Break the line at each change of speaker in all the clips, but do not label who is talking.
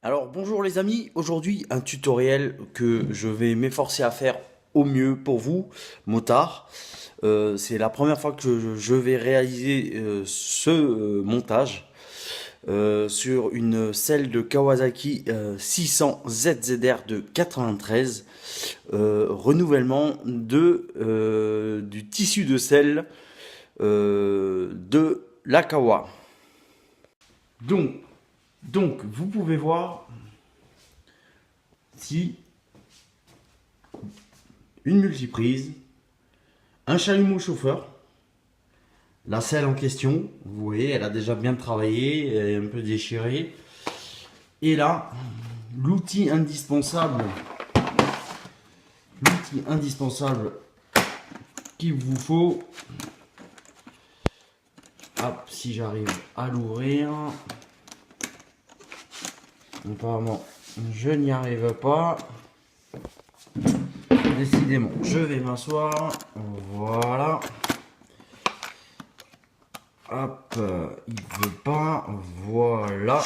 Alors bonjour les amis, aujourd'hui un tutoriel que je vais m'efforcer à faire au mieux pour vous, motards. C'est la première fois que je vais réaliser ce montage sur une selle de Kawasaki 600 ZZR de 93, renouvellement du tissu de selle de la Kawa. Donc, donc, vous pouvez voir si une multiprise, un chalumeau chauffeur, la selle en question, vous voyez, elle a déjà bien travaillé, elle est un peu déchirée. Et là, l'outil indispensable qu'il vous faut. Hop, si j'arrive à l'ouvrir. Apparemment, je n'y arrive pas. Décidément, je vais m'asseoir. Voilà. Hop, il ne veut pas. Voilà.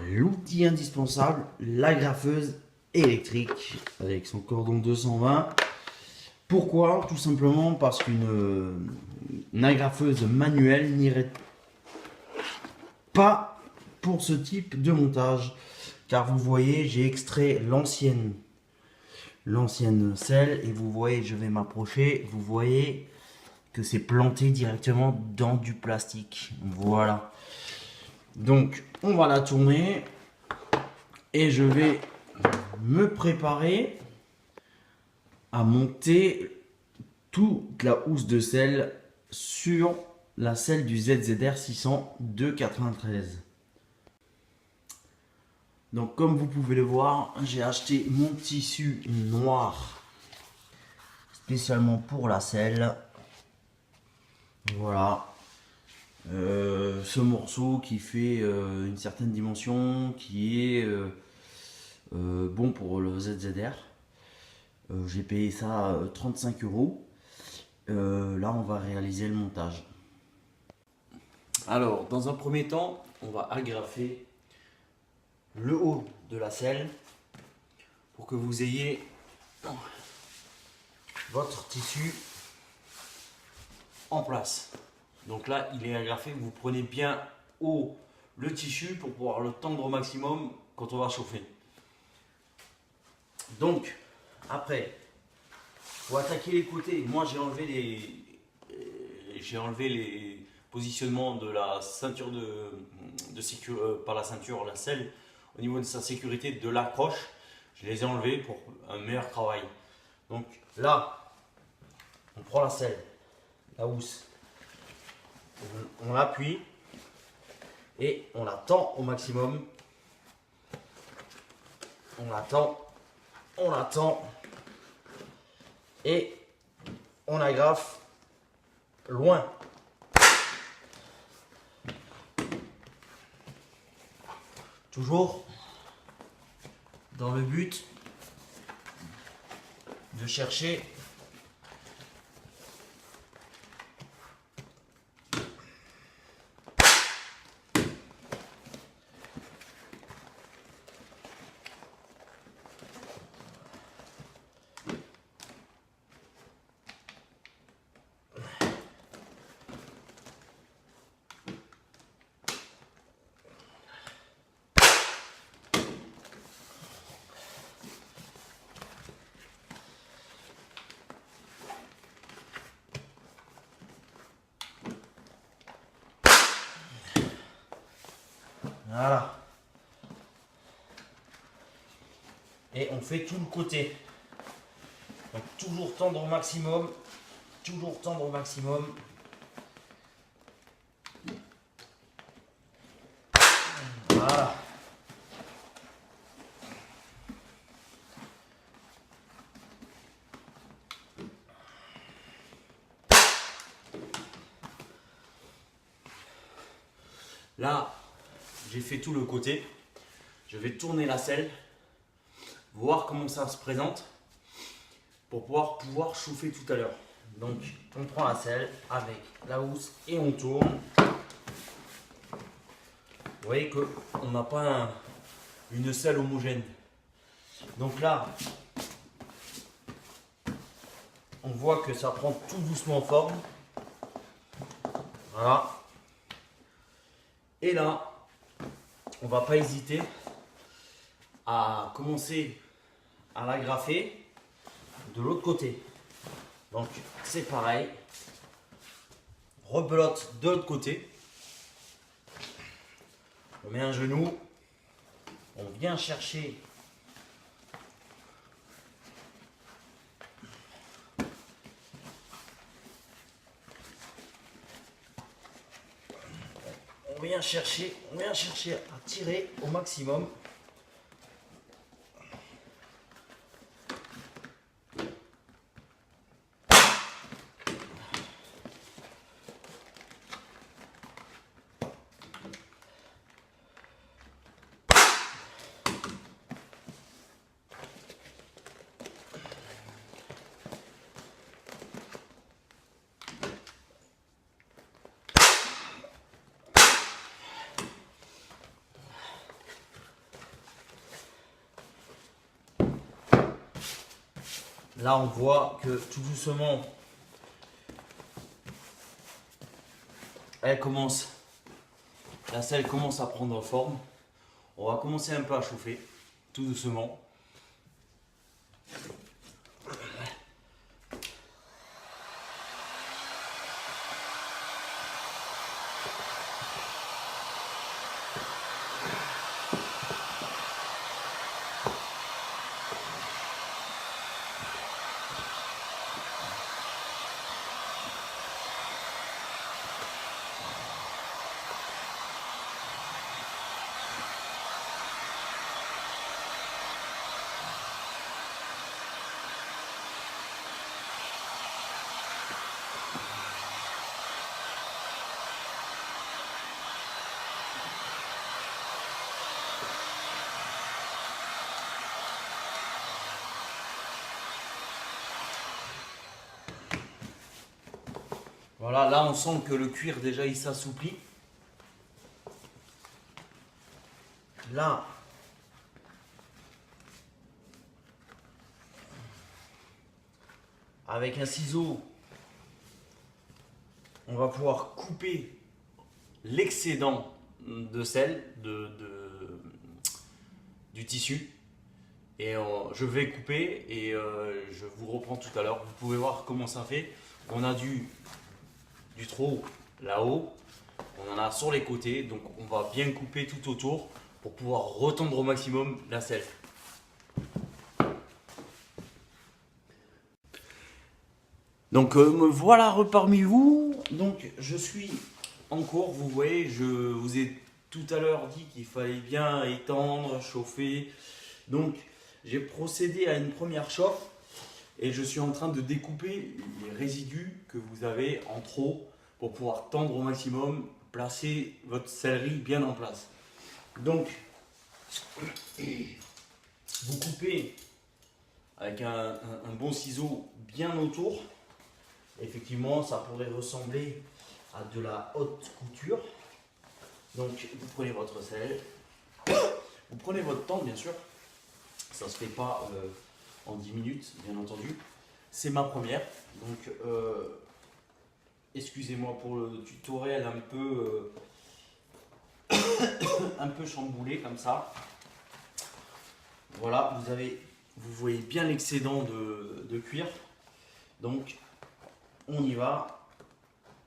L'outil indispensable, l'agrafeuse électrique avec son cordon 220. Pourquoi? Tout simplement parce qu'une agrafeuse manuelle n'irait pas pour ce type de montage. Car vous voyez, j'ai extrait l'ancienne selle et vous voyez, je vais m'approcher, vous voyez que c'est planté directement dans du plastique. Voilà. Donc, on va la tourner et je vais me préparer à monter toute la housse de selle sur la selle du ZZR 600 de 93. Donc comme vous pouvez le voir, j'ai acheté mon tissu noir spécialement pour la selle. Voilà. Ce morceau qui fait une certaine dimension, qui est bon pour le ZZR. J'ai payé ça 35 euros. Là, on va réaliser le montage. Alors, dans un premier temps, on va agrafer le haut de la selle pour que vous ayez votre tissu en place. Donc là, il est agrafé. Vous prenez bien haut le tissu pour pouvoir le tendre au maximum quand on va chauffer. Donc, après, pour attaquer les côtés, moi j'ai enlevé les positionnements de la ceinture de sécurité, pas la ceinture, la selle, au niveau de sa sécurité de l'accroche. Je les ai enlevés pour un meilleur travail. Donc là, on prend la selle, la housse, on l'appuie et on la tend au maximum. On la tend et on agrafe loin. Toujours dans le but de chercher voilà. Et on fait tout le côté. Donc toujours tendre au maximum. Toujours tendre au maximum. Voilà. Là, j'ai fait tout le côté. Je vais tourner la selle, voir comment ça se présente pour pouvoir chauffer tout à l'heure. Donc, on prend la selle avec la housse et on tourne. Vous voyez qu'on n'a pas une selle homogène. Donc là, on voit que ça prend tout doucement forme. Voilà. Et là, on va pas hésiter à commencer à l'agrafer de l'autre côté. Donc c'est pareil. Rebelote de l'autre côté. On met un genou. On vient chercher on vient chercher à tirer au maximum. Là, on voit que tout doucement, la selle commence à prendre forme. On va commencer un peu à chauffer, tout doucement. Voilà, là on sent que le cuir déjà il s'assouplit. Là, avec un ciseau, on va pouvoir couper l'excédent de sel du tissu. Et je vais couper et je vous reprends tout à l'heure. Vous pouvez voir comment ça fait. On a du trop là-haut, on en a sur les côtés, donc on va bien couper tout autour pour pouvoir retendre au maximum la selle. Donc me voilà parmi vous. Donc je suis en cours, vous voyez, je vous ai tout à l'heure dit qu'il fallait bien étendre, chauffer. Donc j'ai procédé à une première chauffe et je suis en train de découper les résidus que vous avez en trop pour pouvoir tendre au maximum, placer votre sellerie bien en place. Donc vous coupez avec un bon ciseau bien autour. Effectivement, ça pourrait ressembler à de la haute couture. Donc vous prenez votre selle, vous prenez votre temps bien sûr, ça ne se fait pas en 10 minutes bien entendu. C'est ma première, donc excusez-moi pour le tutoriel un peu chamboulé comme ça. Voilà, vous voyez bien l'excédent de cuir, donc on y va.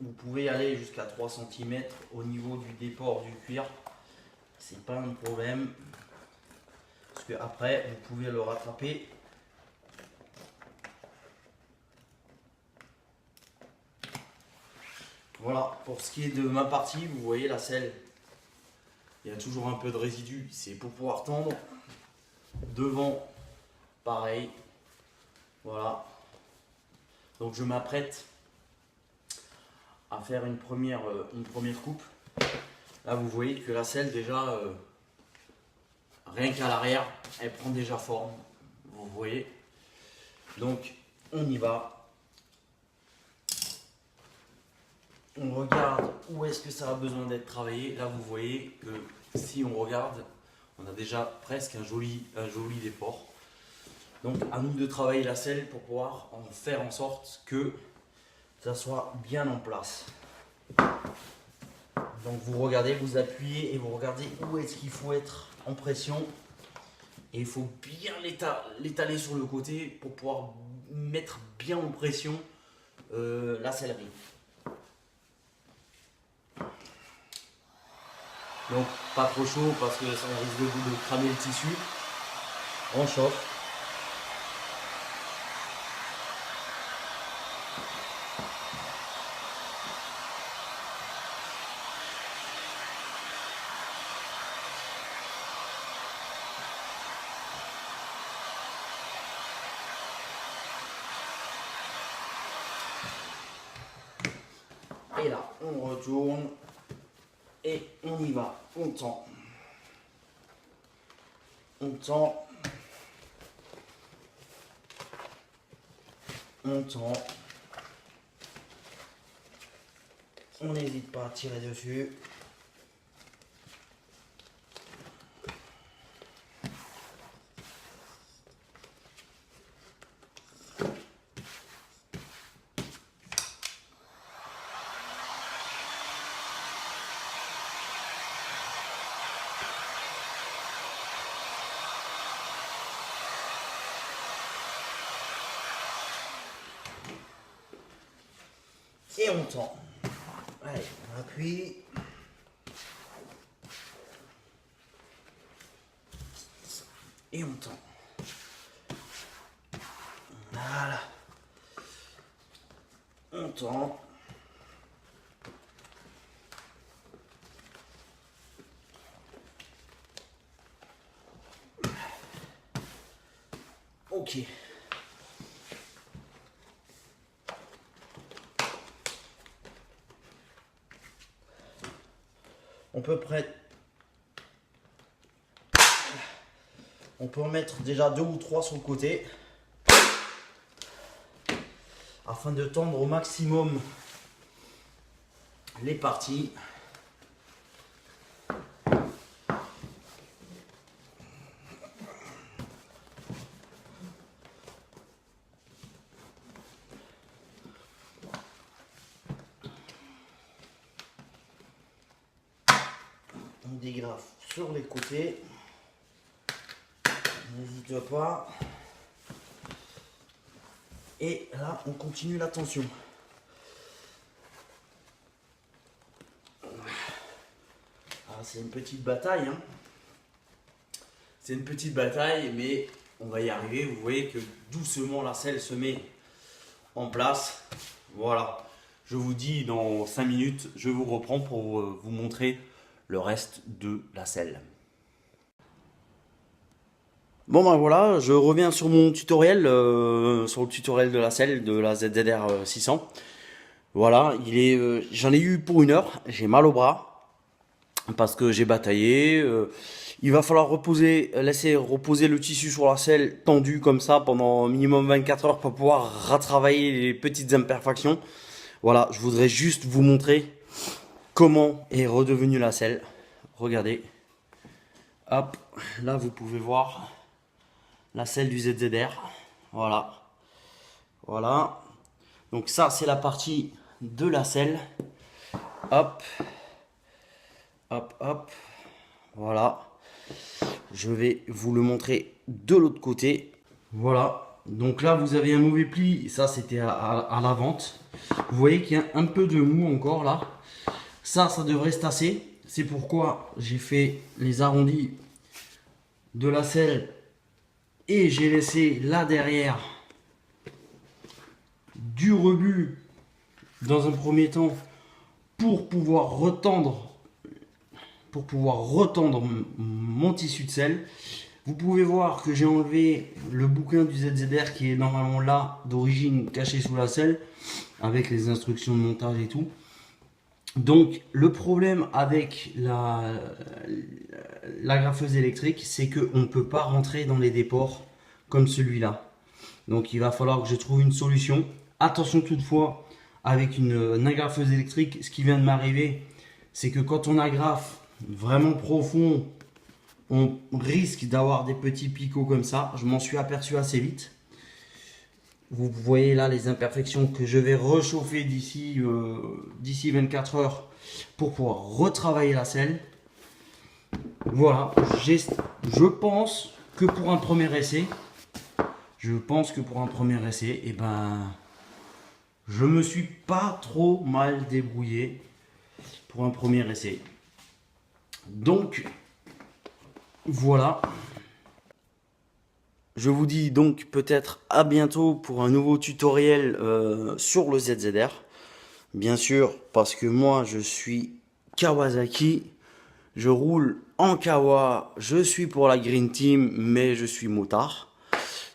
Vous pouvez aller jusqu'à 3 cm au niveau du déport du cuir, c'est pas un problème, parce que après vous pouvez le rattraper. Voilà, pour ce qui est de ma partie, vous voyez la selle, il y a toujours un peu de résidu, c'est pour pouvoir tendre. Devant, pareil, voilà. Donc je m'apprête à faire une première coupe. Là vous voyez que la selle déjà, rien qu'à l'arrière, elle prend déjà forme, vous voyez. Donc on y va. On regarde où est-ce que ça a besoin d'être travaillé. Là vous voyez que si on regarde, On a déjà presque un joli déport. Donc à nous de travailler la selle pour pouvoir en faire en sorte que ça soit bien en place. Donc vous regardez, vous appuyez et vous regardez où est-ce qu'il faut être en pression. Et il faut bien l'étaler sur le côté pour pouvoir mettre bien en pression la sellerie. Donc pas trop chaud parce que ça risque de cramer le tissu. On chauffe. Et là, on retourne et on y va. On tend. On tend. On tend. On n'hésite pas à tirer dessus. Et on tend. Allez, on appuie. Et on tend. Voilà. On tend. Ok. On peut en mettre déjà 2 ou 3 sur le côté afin de tendre au maximum les parties. On dégrafe sur les côtés. N'hésite pas. Et là, on continue la tension. C'est une petite bataille. Hein. C'est une petite bataille, mais on va y arriver. Vous voyez que doucement la selle se met en place. Voilà. Je vous dis dans 5 minutes, je vous reprends pour vous montrer le reste de la selle. Bon ben voilà, je reviens sur mon tutoriel, sur le tutoriel de la selle de la ZZR 600. Voilà, j'en ai eu pour 1 heure, j'ai mal au bras parce que j'ai bataillé. Il va falloir laisser reposer le tissu sur la selle tendu comme ça pendant minimum 24 heures pour pouvoir retravailler les petites imperfections. Voilà, je voudrais juste vous montrer comment est redevenue la selle. Regardez, hop, là vous pouvez voir la selle du ZZR. Voilà, voilà. Donc ça c'est la partie de la selle. Hop, hop, hop. Voilà. Je vais vous le montrer de l'autre côté. Voilà. Donc là vous avez un mauvais pli. Ça c'était à la vente. Vous voyez qu'il y a un peu de mou encore là. Ça devrait se tasser. C'est pourquoi j'ai fait les arrondis de la selle. Et j'ai laissé là derrière du rebut dans un premier temps pour pouvoir retendre mon tissu de selle. Vous pouvez voir que j'ai enlevé le bouquin du ZZR qui est normalement là d'origine caché sous la selle avec les instructions de montage et tout. Donc le problème avec l'agrafeuse électrique, c'est qu'on ne peut pas rentrer dans les déports comme celui-là. Donc il va falloir que je trouve une solution. Attention toutefois, avec une agrafeuse électrique, ce qui vient de m'arriver, c'est que quand on agrafe vraiment profond, on risque d'avoir des petits picots comme ça. Je m'en suis aperçu assez vite. Vous voyez là les imperfections que je vais réchauffer d'ici 24 heures pour pouvoir retravailler la selle. Voilà, je pense que pour un premier essai, eh ben, je me suis pas trop mal débrouillé pour un premier essai. Donc, voilà. Je vous dis donc peut-être à bientôt pour un nouveau tutoriel sur le ZZR. Bien sûr, parce que moi je suis Kawasaki, je roule en Kawa, je suis pour la Green Team, mais je suis motard.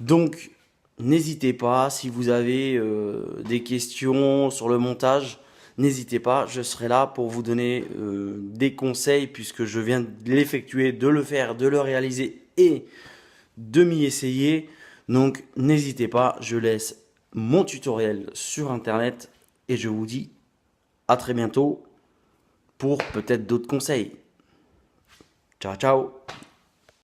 Donc n'hésitez pas, si vous avez des questions sur le montage, n'hésitez pas, je serai là pour vous donner des conseils puisque je viens de l'effectuer, de le faire, de le réaliser et de m'y essayer. Donc n'hésitez pas, je laisse mon tutoriel sur internet et je vous dis à très bientôt pour peut-être d'autres conseils. Ciao ciao.